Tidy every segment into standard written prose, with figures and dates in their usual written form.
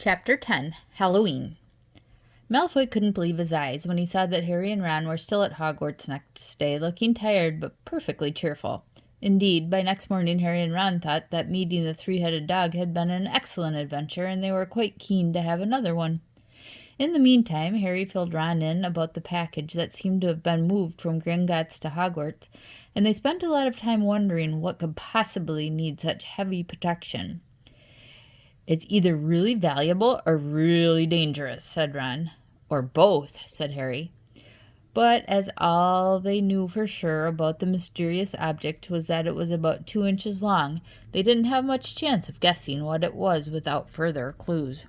Chapter 10 Halloween Malfoy couldn't believe his eyes when he saw that Harry and Ron were still at Hogwarts next day, looking tired but perfectly cheerful. Indeed, by next morning Harry and Ron thought that meeting the three-headed dog had been an excellent adventure, and they were quite keen to have another one. In the meantime, Harry filled Ron in about the package that seemed to have been moved from Gringotts to Hogwarts, and they spent a lot of time wondering what could possibly need such heavy protection. "It's either really valuable or really dangerous," said Ron. "Or both," said Harry. But as all they knew for sure about the mysterious object was that it was about 2 inches long, they didn't have much chance of guessing what it was without further clues.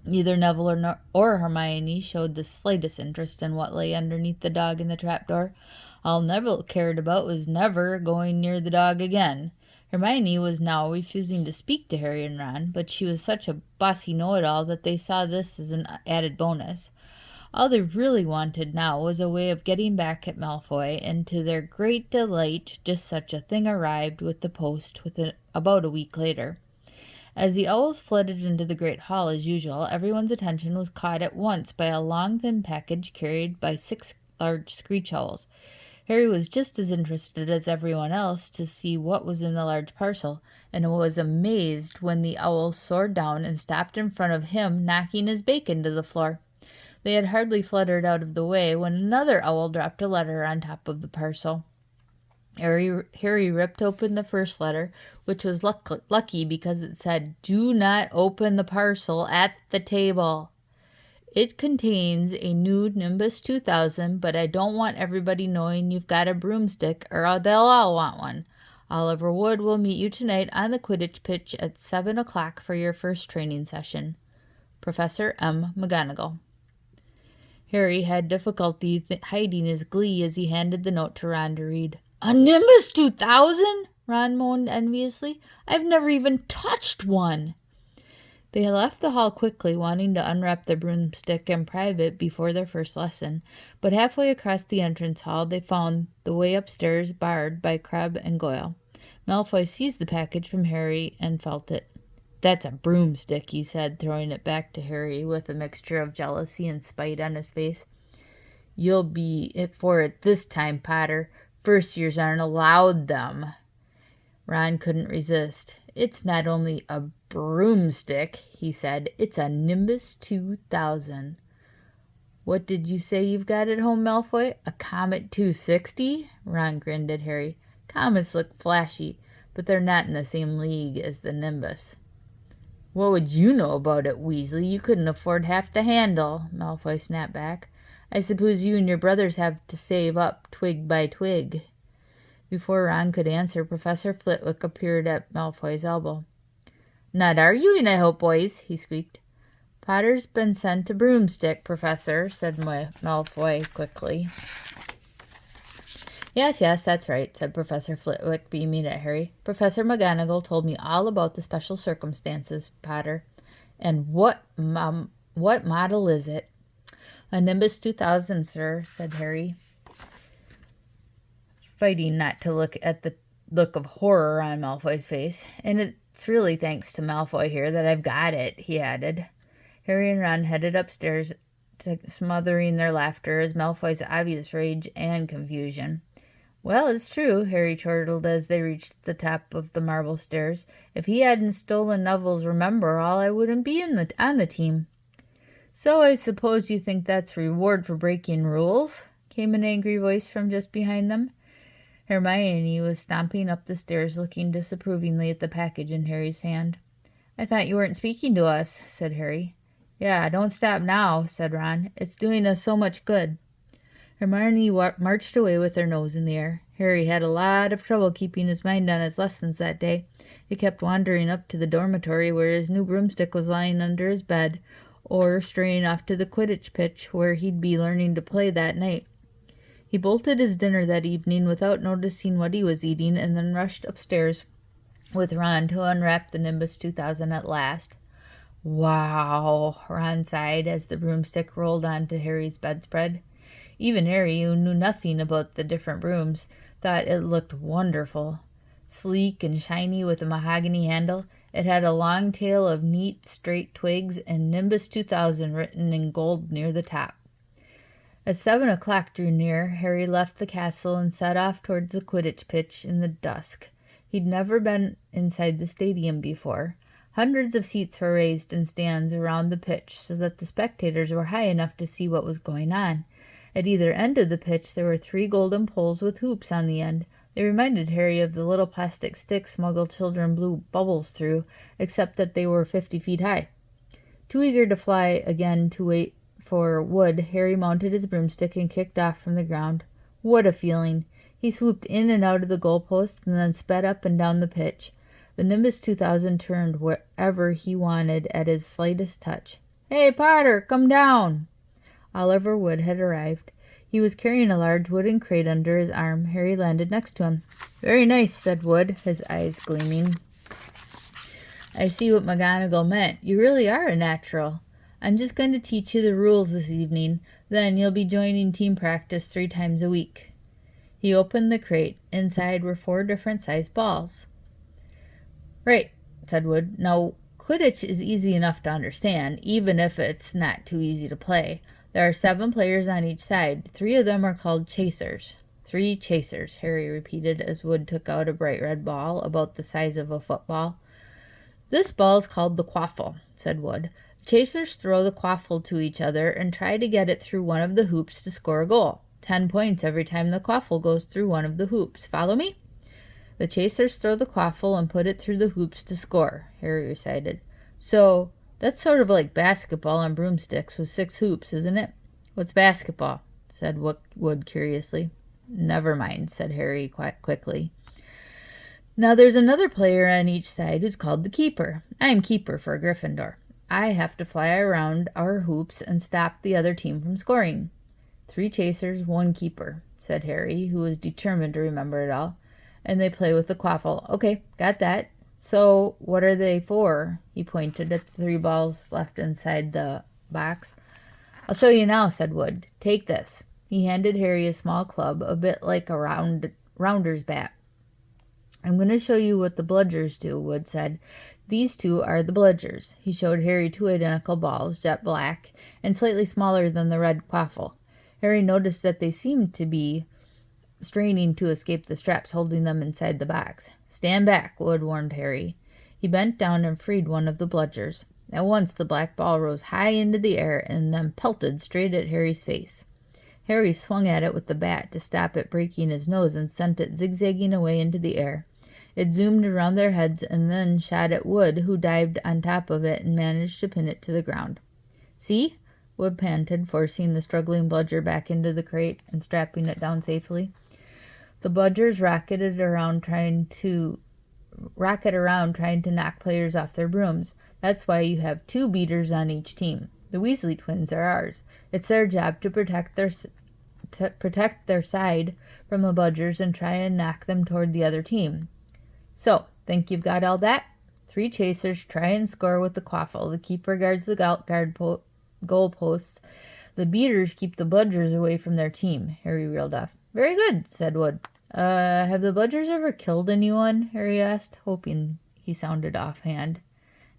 Neither Neville or Hermione showed the slightest interest in what lay underneath the dog in the trapdoor. All Neville cared about was never going near the dog again. Hermione was now refusing to speak to Harry and Ron, but she was such a bossy know-it-all that they saw this as an added bonus. All they really wanted now was a way of getting back at Malfoy, and to their great delight just such a thing arrived with the post about a week later. As the owls flooded into the great hall as usual, everyone's attention was caught at once by a long thin package carried by 6 large screech owls. Harry was just as interested as everyone else to see what was in the large parcel, and was amazed when the owls soared down and stopped in front of him, knocking his bacon to the floor. They had hardly fluttered out of the way when another owl dropped a letter on top of the parcel. Harry ripped open the first letter, which was lucky because it said, "Do not open the parcel at the table. It contains a new Nimbus 2000, but I don't want everybody knowing you've got a broomstick, or they'll all want one. Oliver Wood will meet you tonight on the Quidditch pitch at 7 o'clock for your first training session. Professor M. McGonagall." Harry had difficulty hiding his glee as he handed the note to Ron to read. "A Nimbus 2000?" Ron moaned enviously. "I've never even touched one." They left the hall quickly, wanting to unwrap the broomstick in private before their first lesson, but halfway across the entrance hall they found the way upstairs barred by Crabbe and Goyle. Malfoy seized the package from Harry and felt it. "That's a broomstick," he said, throwing it back to Harry with a mixture of jealousy and spite on his face. "You'll be it for it this time, Potter. First years aren't allowed them." Ron couldn't resist. "It's not only a broomstick," he said. "It's a Nimbus 2000. "What did you say you've got at home, Malfoy? A Comet 260? Ron grinned at Harry. "Comets look flashy, but they're not in the same league as the Nimbus." "What would you know about it, Weasley? You couldn't afford half the handle," Malfoy snapped back. "I suppose you and your brothers have to save up twig by twig." Before Ron could answer, Professor Flitwick appeared at Malfoy's elbow. "Not arguing, I hope, boys," he squeaked. "Potter's been sent a broomstick, Professor," said Malfoy quickly. Yes, that's right," said Professor Flitwick, beaming at Harry. "Professor McGonagall told me all about the special circumstances, Potter. And what model is it?" "A Nimbus 2000, sir," said Harry, fighting not to look at the look of horror on Malfoy's face. "And it's really thanks to Malfoy here that I've got it," he added. Harry and Ron headed upstairs, smothering their laughter as Malfoy's obvious rage and confusion. "Well, it's true," Harry chortled as they reached the top of the marble stairs. "If he hadn't stolen Neville's Remember-All, I wouldn't be on the team." "So I suppose you think that's reward for breaking rules?" came an angry voice from just behind them. Hermione was stomping up the stairs, looking disapprovingly at the package in Harry's hand. "I thought you weren't speaking to us," said Harry. "Yeah, don't stop now," said Ron. "It's doing us so much good." Hermione marched away with her nose in the air. Harry had a lot of trouble keeping his mind on his lessons that day. He kept wandering up to the dormitory where his new broomstick was lying under his bed, or straying off to the Quidditch pitch where he'd be learning to play that night. He bolted his dinner that evening without noticing what he was eating, and then rushed upstairs with Ron to unwrap the Nimbus 2000 at last. "Wow," Ron sighed as the broomstick rolled onto Harry's bedspread. Even Harry, who knew nothing about the different brooms, thought it looked wonderful. Sleek and shiny with a mahogany handle, It had a long tail of neat, straight twigs and Nimbus 2000 written in gold near the top. As 7 o'clock drew near, Harry left the castle and set off towards the Quidditch pitch in the dusk. He'd never been inside the stadium before. Hundreds of seats were raised in stands around the pitch so that the spectators were high enough to see what was going on. At either end of the pitch there were 3 golden poles with hoops on the end. They reminded Harry of the little plastic sticks Muggle children blew bubbles through, except that they were 50 feet high. Too eager to fly again to wait for Wood, Harry mounted his broomstick and kicked off from the ground. What a feeling! He swooped in and out of the goalposts and then sped up and down the pitch. The Nimbus 2000 turned wherever he wanted at his slightest touch. "Hey, Potter, come down!" Oliver Wood had arrived. He was carrying a large wooden crate under his arm. Harry landed next to him. "Very nice," said Wood, his eyes gleaming. "I see what McGonagall meant. You really are a natural. I'm just going to teach you the rules this evening. Then you'll be joining team practice 3 times a week." He opened the crate. Inside were 4 different sized balls. "Right," said Wood. "Now, Quidditch is easy enough to understand, even if it's not too easy to play. There are 7 players on each side. 3 of them are called chasers." 3 chasers, Harry repeated as Wood took out a bright red ball about the size of a football. "This ball is called the quaffle," said Wood. "The chasers throw the quaffle to each other and try to get it through one of the hoops to score a goal. 10 points every time the quaffle goes through one of the hoops. Follow me?" "The chasers throw the quaffle and put it through the hoops to score," Harry recited. "So that's sort of like basketball on broomsticks with 6 hoops, isn't it?" "What's basketball?" said Wood curiously. "Never mind," said Harry quite quickly. "Now there's another player on each side who's called the keeper. I'm keeper for Gryffindor. I have to fly around our hoops and stop the other team from scoring." 3 chasers, 1 keeper," said Harry, who was determined to remember it all. "And they play with the quaffle." "Okay, got that. So what are they for?" He pointed at the 3 balls left inside the box. "I'll show you now," said Wood. "Take this." He handed Harry a small club, a bit like a rounder's bat. "I'm going to show you what the bludgers do," Wood said. "These 2 are the bludgers." He showed Harry 2 identical balls, jet black, and slightly smaller than the red quaffle. Harry noticed that they seemed to be straining to escape the straps holding them inside the box. "Stand back," Wood warned Harry. He bent down and freed one of the bludgers. At once the black ball rose high into the air and then pelted straight at Harry's face. Harry swung at it with the bat to stop it breaking his nose and sent it zigzagging away into the air. It zoomed around their heads and then shot at Wood, who dived on top of it and managed to pin it to the ground. "See?" Wood panted, forcing the struggling bludger back into the crate and strapping it down safely. The bludgers rocketed around trying to knock players off their brooms. That's why you have 2 beaters on each team. The Weasley twins are ours. It's their job to protect their side from the bludgers and try and knock them toward the other team. So, think you've got all that? 3 chasers try and score with the quaffle. The keeper guards the goal posts. The beaters keep the bludgers away from their team. Harry reeled off. "Very good," said Wood. Have the bludgers ever killed anyone?" Harry asked, hoping he sounded offhand.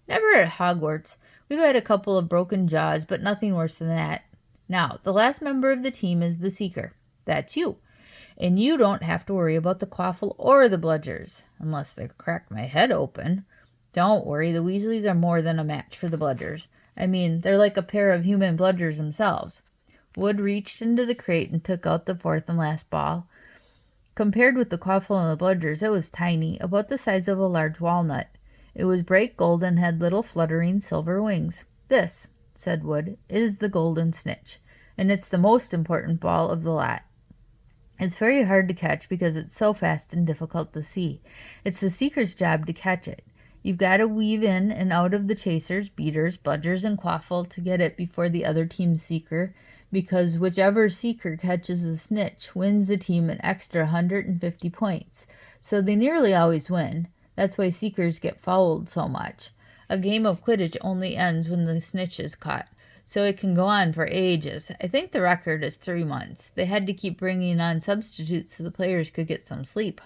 "Never at Hogwarts. We've had a couple of broken jaws, but nothing worse than that. Now, the last member of the team is the Seeker. That's you. And you don't have to worry about the quaffle or the bludgers, unless they crack my head open. Don't worry, the Weasleys are more than a match for the bludgers. I mean, they're like a pair of human bludgers themselves." Wood reached into the crate and took out the 4th and last ball. Compared with the quaffle and the bludgers, it was tiny, about the size of a large walnut. It was bright gold and had little fluttering silver wings. "This," said Wood, "is the golden snitch, and it's the most important ball of the lot. It's very hard to catch because it's so fast and difficult to see. It's the Seeker's job to catch it. You've got to weave in and out of the chasers, beaters, bludgers, and quaffle to get it before the other team's Seeker, because whichever Seeker catches the snitch wins the team an extra 150 points. So they nearly always win. That's why Seekers get fouled so much. A game of Quidditch only ends when the snitch is caught, so it can go on for ages. I think the record is 3 months. They had to keep bringing on substitutes so the players could get some sleep."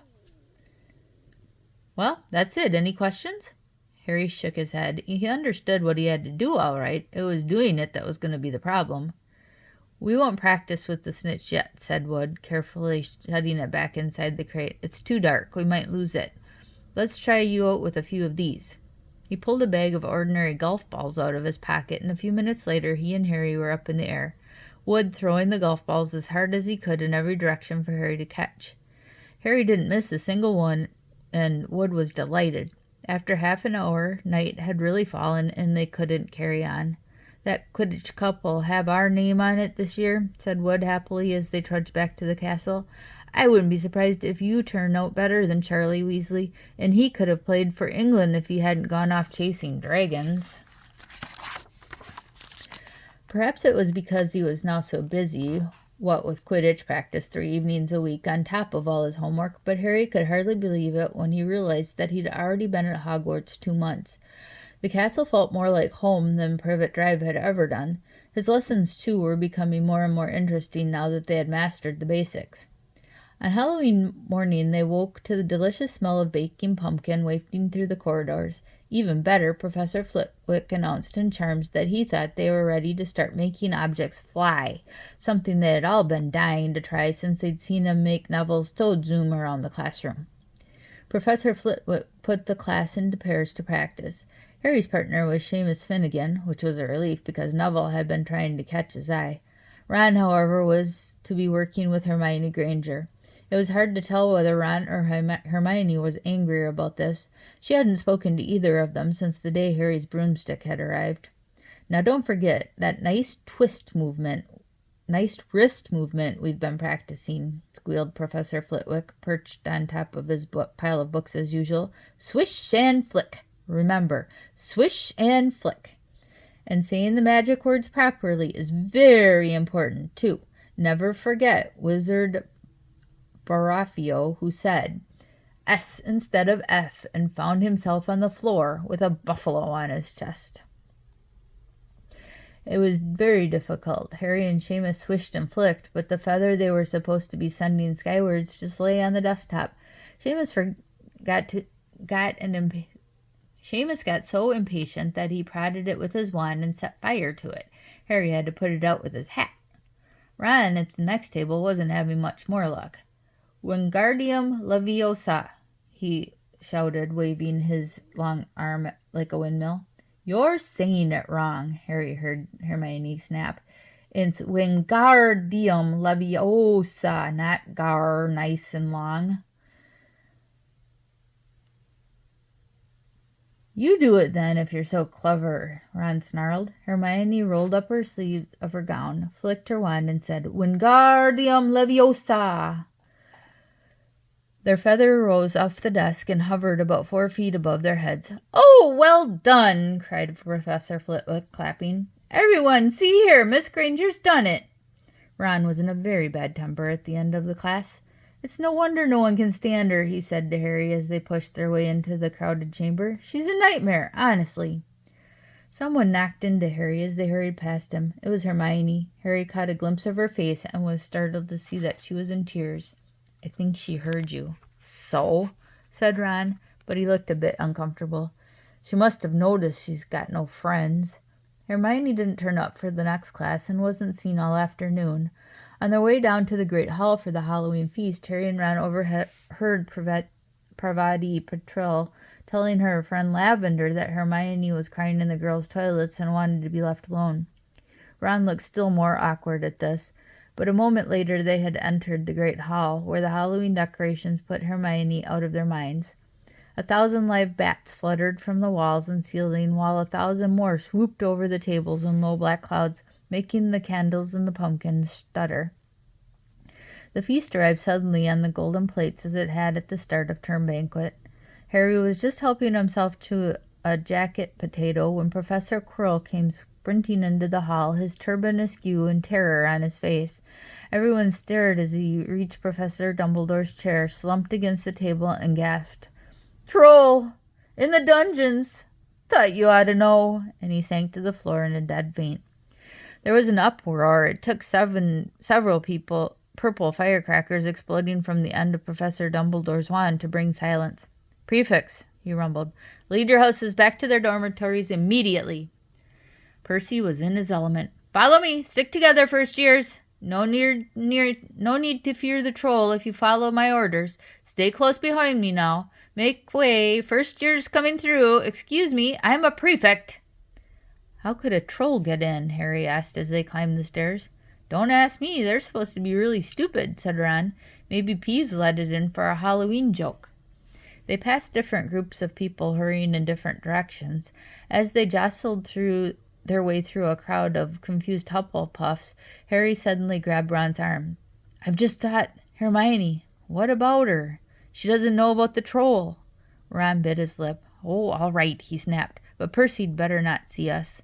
"Well, that's it. Any questions?" Harry shook his head. He understood what he had to do all right. It was doing it that was going to be the problem. "We won't practice with the snitch yet," said Wood, carefully shutting it back inside the crate. "It's too dark. We might lose it. Let's try you out with a few of these." He pulled a bag of ordinary golf balls out of his pocket, and a few minutes later he and Harry were up in the air, Wood throwing the golf balls as hard as he could in every direction for Harry to catch. Harry didn't miss a single one, and Wood was delighted. After half an hour, night had really fallen, and they couldn't carry on. "That Quidditch Cup will have our name on it this year," said Wood happily as they trudged back to the castle. "I wouldn't be surprised if you turn out better than Charlie Weasley, and he could have played for England if he hadn't gone off chasing dragons." Perhaps it was because he was now so busy, what with Quidditch practice 3 evenings a week on top of all his homework, but Harry could hardly believe it when he realized that he'd already been at Hogwarts 2 months. The castle felt more like home than Privet Drive had ever done. His lessons, too, were becoming more and more interesting now that they had mastered the basics. On Halloween morning they woke to the delicious smell of baking pumpkin wafting through the corridors. Even better, Professor Flitwick announced in charms that he thought they were ready to start making objects fly, something they had all been dying to try since they'd seen him make Neville's toad zoom around the classroom. Professor Flitwick put the class into pairs to practice. Harry's partner was Seamus Finnegan, which was a relief because Neville had been trying to catch his eye. Ron, however, was to be working with Hermione Granger. It was hard to tell whether Ron or Hermione was angrier about this. She hadn't spoken to either of them since the day Harry's broomstick had arrived. "Now don't forget that nice wrist movement we've been practicing," squealed Professor Flitwick, perched on top of his pile of books as usual. "Swish and flick. Remember, swish and flick. And saying the magic words properly is very important, too. Never forget Wizard Baraffio, who said S instead of F and found himself on the floor with a buffalo on his chest." It was very difficult. Harry and Seamus swished and flicked, but the feather they were supposed to be sending skywards just lay on the desktop. Seamus got so impatient that he prodded it with his wand and set fire to it. Harry had to put it out with his hat. Ron at the next table wasn't having much more luck. "Wingardium Leviosa," he shouted, waving his long arm like a windmill. "You're saying it wrong," Harry heard Hermione snap. "It's Wingardium Leviosa, not gar, nice and long." "You do it then, if you're so clever," Ron snarled. Hermione rolled up her sleeve of her gown, flicked her wand, and said, "Wingardium Leviosa." Their feather rose off the desk and hovered about 4 feet above their heads. "Oh, well done!" cried Professor Flitwick, clapping. "Everyone, see here, Miss Granger's done it!" Ron was in a very bad temper at the end of the class. "It's no wonder no one can stand her," he said to Harry as they pushed their way into the crowded chamber. "She's a nightmare, honestly." Someone knocked into Harry as they hurried past him. It was Hermione. Harry caught a glimpse of her face and was startled to see that she was in tears. "I think she heard you." "So?" said Ron, but he looked a bit uncomfortable. "She must have noticed she's got no friends." Hermione didn't turn up for the next class and wasn't seen all afternoon. On their way down to the Great Hall for the Halloween feast, Harry and Ron overheard Parvati Patil telling her friend Lavender that Hermione was crying in the girls' toilets and wanted to be left alone. Ron looked still more awkward at this, but a moment later they had entered the Great Hall, where the Halloween decorations put Hermione out of their minds. 1,000 live bats fluttered from the walls and ceiling, while 1,000 more swooped over the tables in low black clouds, making the candles and the pumpkins stutter. The feast arrived suddenly on the golden plates as it had at the start of term banquet. Harry was just helping himself to a jacket potato when Professor Quirrell came sprinting into the hall, his turban askew and terror on his face. Everyone stared as he reached Professor Dumbledore's chair, slumped against the table, and gasped, "Troll! In the dungeons! Thought you ought to know!" And he sank to the floor in a dead faint. There was an uproar. It took several purple firecrackers exploding from the end of Professor Dumbledore's wand to bring silence. "Prefects," he rumbled, Lead your houses back to their dormitories immediately. Percy was in his element. Follow me. Stick together, first years. No need to fear the troll if you follow my orders. Stay close behind me now. Make way. First year's coming through. Excuse me, I'm a prefect. How could a troll get in? Harry asked as they climbed the stairs. Don't ask me. They're supposed to be really stupid, said Ron. Maybe Peeves let it in for a Halloween joke. They passed different groups of people hurrying in different directions. As they jostled their way through a crowd of confused Hufflepuffs, Harry suddenly grabbed Ron's arm. I've just thought, Hermione, what about her? She doesn't know about the troll. Ron bit his lip. Oh, all right, he snapped, but Percy'd better not see us.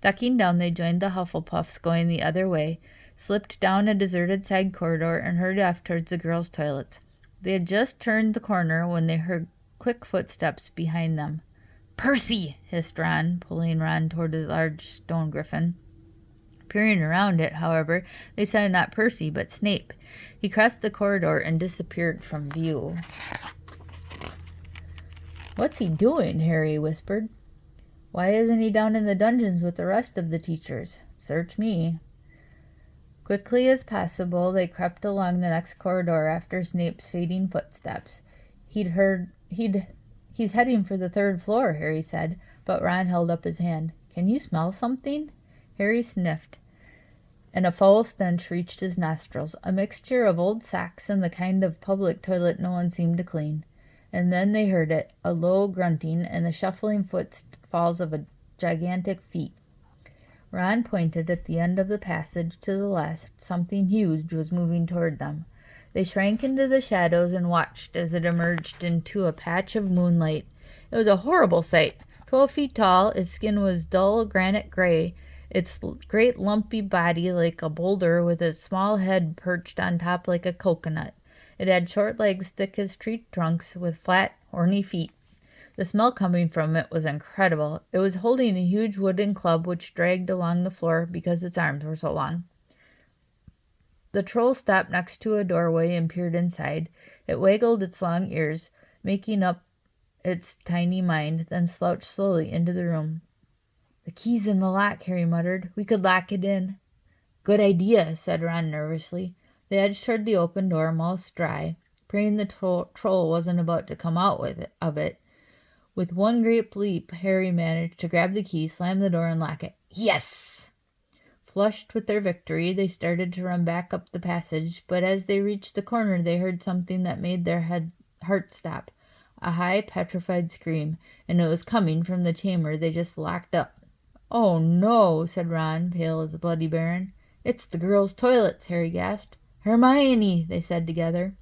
Ducking down, they joined the Hufflepuffs going the other way, slipped down a deserted side corridor, and hurried off towards the girls' toilets. They had just turned the corner when they heard quick footsteps behind them. Percy! Hissed Ron, pulling Ron toward a large stone griffin. Peering around it, however, they saw not Percy, but Snape. He crossed the corridor and disappeared from view. What's he doing? Harry whispered. Why isn't he down in the dungeons with the rest of the teachers? Search me. Quickly as possible, they crept along the next corridor after Snape's fading footsteps. He's heading for the third floor, Harry said, but Ron held up his hand. Can you smell something? Harry sniffed, and a foul stench reached his nostrils, a mixture of old socks and the kind of public toilet no one seemed to clean. And then they heard it, a low grunting and the shuffling footfalls of gigantic feet. Ron pointed at the end of the passage to the left. Something huge was moving toward them. They shrank into the shadows and watched as it emerged into a patch of moonlight. It was a horrible sight. 12 feet tall, its skin was dull granite gray, its great lumpy body like a boulder with its small head perched on top like a coconut. It had short legs thick as tree trunks with flat, horny feet. The smell coming from it was incredible. It was holding a huge wooden club which dragged along the floor because its arms were so long. The troll stopped next to a doorway and peered inside. It waggled its long ears, making up its tiny mind, then slouched slowly into the room. The key's in the lock, Harry muttered. We could lock it in. Good idea, said Ron nervously. They edged toward the open door, mouths dry, praying the troll wasn't about to come out of it. With one great leap, Harry managed to grab the key, slam the door, and lock it. Yes! Flushed with their victory, they started to run back up the passage, but as they reached the corner, they heard something that made their heart stop. A high, petrified scream, and it was coming from the chamber they just locked up. Oh, no, said Ron, pale as a bloody baron. It's the girls' toilets, Harry gasped. Hermione, they said together.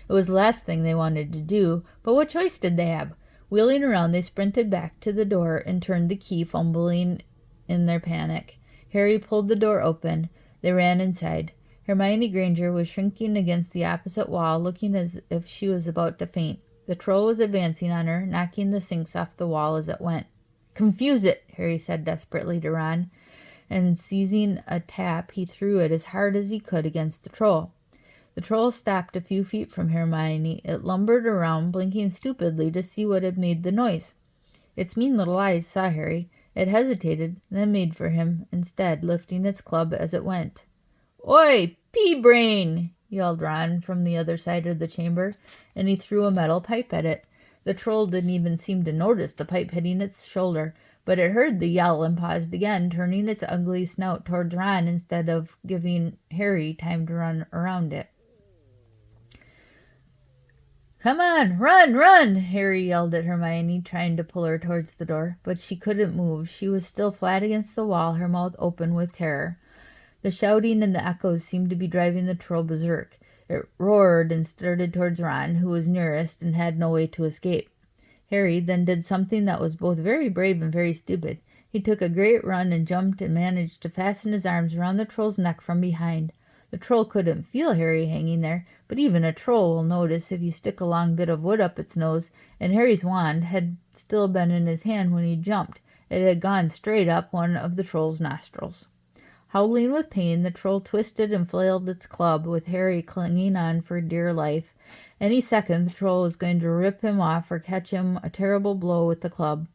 It was the last thing they wanted to do, but what choice did they have? Wheeling around, they sprinted back to the door and turned the key, fumbling in their panic. Harry pulled the door open. They ran inside. Hermione Granger was shrinking against the opposite wall, looking as if she was about to faint. The troll was advancing on her, knocking the sinks off the wall as it went. Confuse it, Harry said desperately to Ron, and seizing a tap, he threw it as hard as he could against the troll. The troll stopped a few feet from Hermione. It lumbered around, blinking stupidly to see what had made the noise. Its mean little eyes saw Harry. It hesitated, then made for him, instead, lifting its club as it went. Oi, pea-brain! Yelled Ron from the other side of the chamber, and he threw a metal pipe at it. The troll didn't even seem to notice the pipe hitting its shoulder, but it heard the yell and paused again, turning its ugly snout towards Ron instead of giving Harry time to run around it. Come on, run! Harry yelled at Hermione, trying to pull her towards the door, but she couldn't move. She was still flat against the wall, her mouth open with terror. The shouting and the echoes seemed to be driving the troll berserk. It roared and started towards Ron, who was nearest and had no way to escape. Harry then did something that was both very brave and very stupid. He took a great run and jumped and managed to fasten his arms around the troll's neck from behind. The troll couldn't feel Harry hanging there, but even a troll will notice if you stick a long bit of wood up its nose, and Harry's wand had still been in his hand when he jumped. It had gone straight up one of the troll's nostrils. Howling with pain, the troll twisted and flailed its club, with Harry clinging on for dear life. Any second, the troll was going to rip him off or catch him a terrible blow with the club.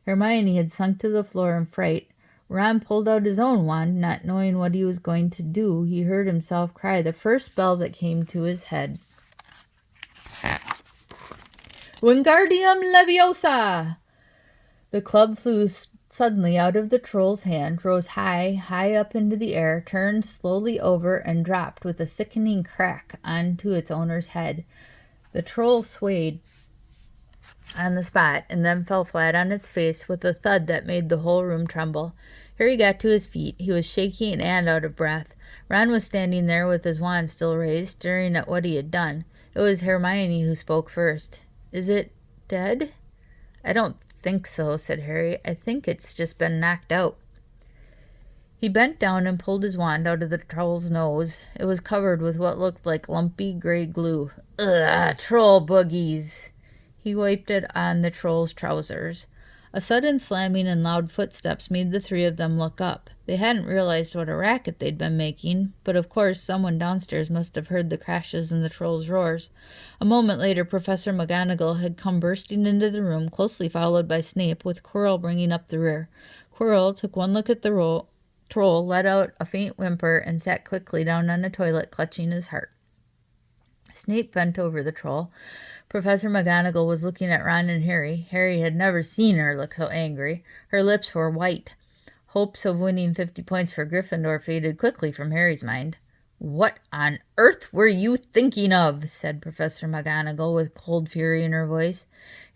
Hermione had sunk to the floor in fright. Ron pulled out his own wand, not knowing what he was going to do. He heard himself cry the first spell that came to his head. Wingardium Leviosa! The club flew suddenly out of the troll's hand, rose high, high up into the air, turned slowly over, and dropped with a sickening crack onto its owner's head. The troll swayed on the spot and then fell flat on its face with a thud that made the whole room tremble. Harry got to his feet. He was shaky and out of breath. Ron was standing there with his wand still raised, staring at what he had done. It was Hermione who spoke first. "Is it dead?" "I don't think so," said Harry. "I think it's just been knocked out." He bent down and pulled his wand out of the troll's nose. It was covered with what looked like lumpy gray glue. "Ugh, troll boogies!" He wiped it on the troll's trousers. A sudden slamming and loud footsteps made the three of them look up. They hadn't realized what a racket they'd been making, but of course someone downstairs must have heard the crashes and the troll's roars. A moment later, Professor McGonagall had come bursting into the room, closely followed by Snape, with Quirrell bringing up the rear. Quirrell took one look at the troll, let out a faint whimper, and sat quickly down on a toilet, clutching his heart. Snape bent over the troll. Professor McGonagall was looking at Ron and Harry. Harry had never seen her look so angry. Her lips were white. Hopes of winning 50 points for Gryffindor faded quickly from Harry's mind. "What on earth were you thinking of?" said Professor McGonagall with cold fury in her voice.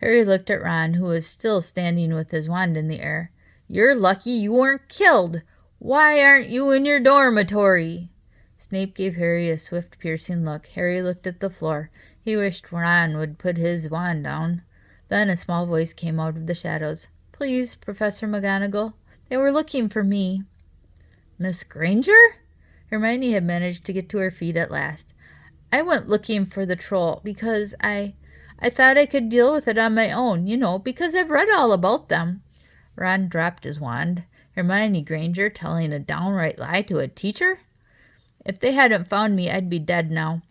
Harry looked at Ron, who was still standing with his wand in the air. "You're lucky you weren't killed. Why aren't you in your dormitory?" Snape gave Harry a swift, piercing look. Harry looked at the floor. He wished Ron would put his wand down. Then a small voice came out of the shadows. "Please, Professor McGonagall, they were looking for me." "Miss Granger?" Hermione had managed to get to her feet at last. "I went looking for the troll because I thought I could deal with it on my own, because I've read all about them." Ron dropped his wand. Hermione Granger telling a downright lie to a teacher? "If they hadn't found me, I'd be dead now."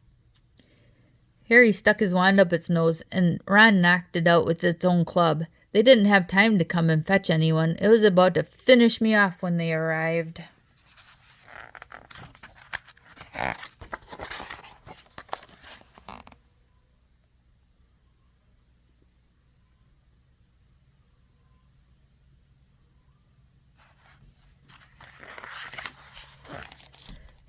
Harry stuck his wand up its nose, and Ron knocked it out with its own club. They didn't have time to come and fetch anyone. It was about to finish me off when they arrived.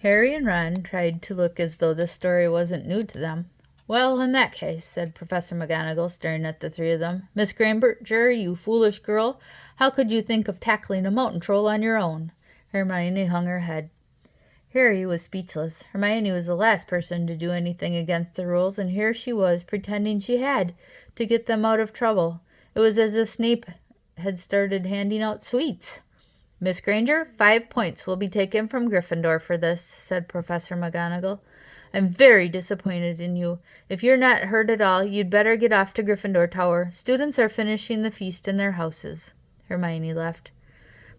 Harry and Ron tried to look as though the story wasn't new to them. "Well, in that case," said Professor McGonagall, staring at the three of them. "Miss Granger, you foolish girl, how could you think of tackling a mountain troll on your own?" Hermione hung her head. Harry was speechless. Hermione was the last person to do anything against the rules, and here she was pretending she had, to get them out of trouble. It was as if Snape had started handing out sweets. "Miss Granger, 5 points will be taken from Gryffindor for this," said Professor McGonagall. "I'm very disappointed in you. If you're not hurt at all, you'd better get off to Gryffindor Tower. Students are finishing the feast in their houses." Hermione left.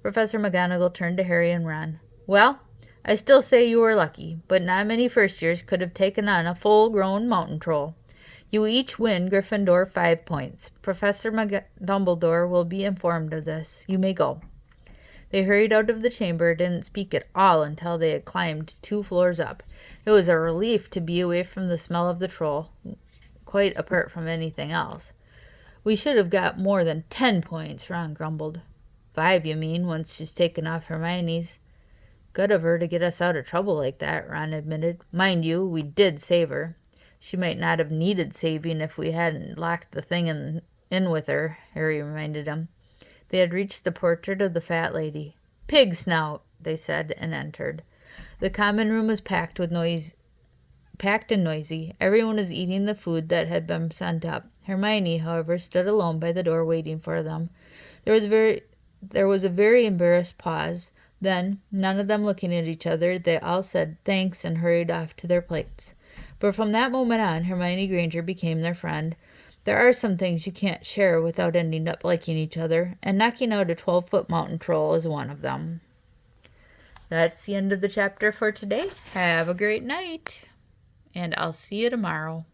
Professor McGonagall turned to Harry and Ron. "Well, I still say you were lucky, but not many first-years could have taken on a full-grown mountain troll. You each win Gryffindor 5 points. Professor Dumbledore will be informed of this. You may go." They hurried out of the chamber, didn't speak at all until they had climbed 2 floors up. It was a relief to be away from the smell of the troll, quite apart from anything else. "We should have got more than 10 points, Ron grumbled. 5, you mean, once she's taken off Hermione's. "Good of her to get us out of trouble like that," Ron admitted. "Mind you, we did save her. She might not have needed saving if we hadn't locked the thing in with her," Harry reminded him. They had reached the portrait of the fat lady. "Pig snout," they said, and entered. The common room was packed and noisy. Everyone was eating the food that had been sent up. Hermione, however, stood alone by the door waiting for them. There was a very embarrassed pause. Then, none of them looking at each other, they all said thanks and hurried off to their plates. But from that moment on, Hermione Granger became their friend. There are some things you can't share without ending up liking each other, and knocking out a 12-foot mountain troll is one of them. That's the end of the chapter for today. Have a great night, and I'll see you tomorrow.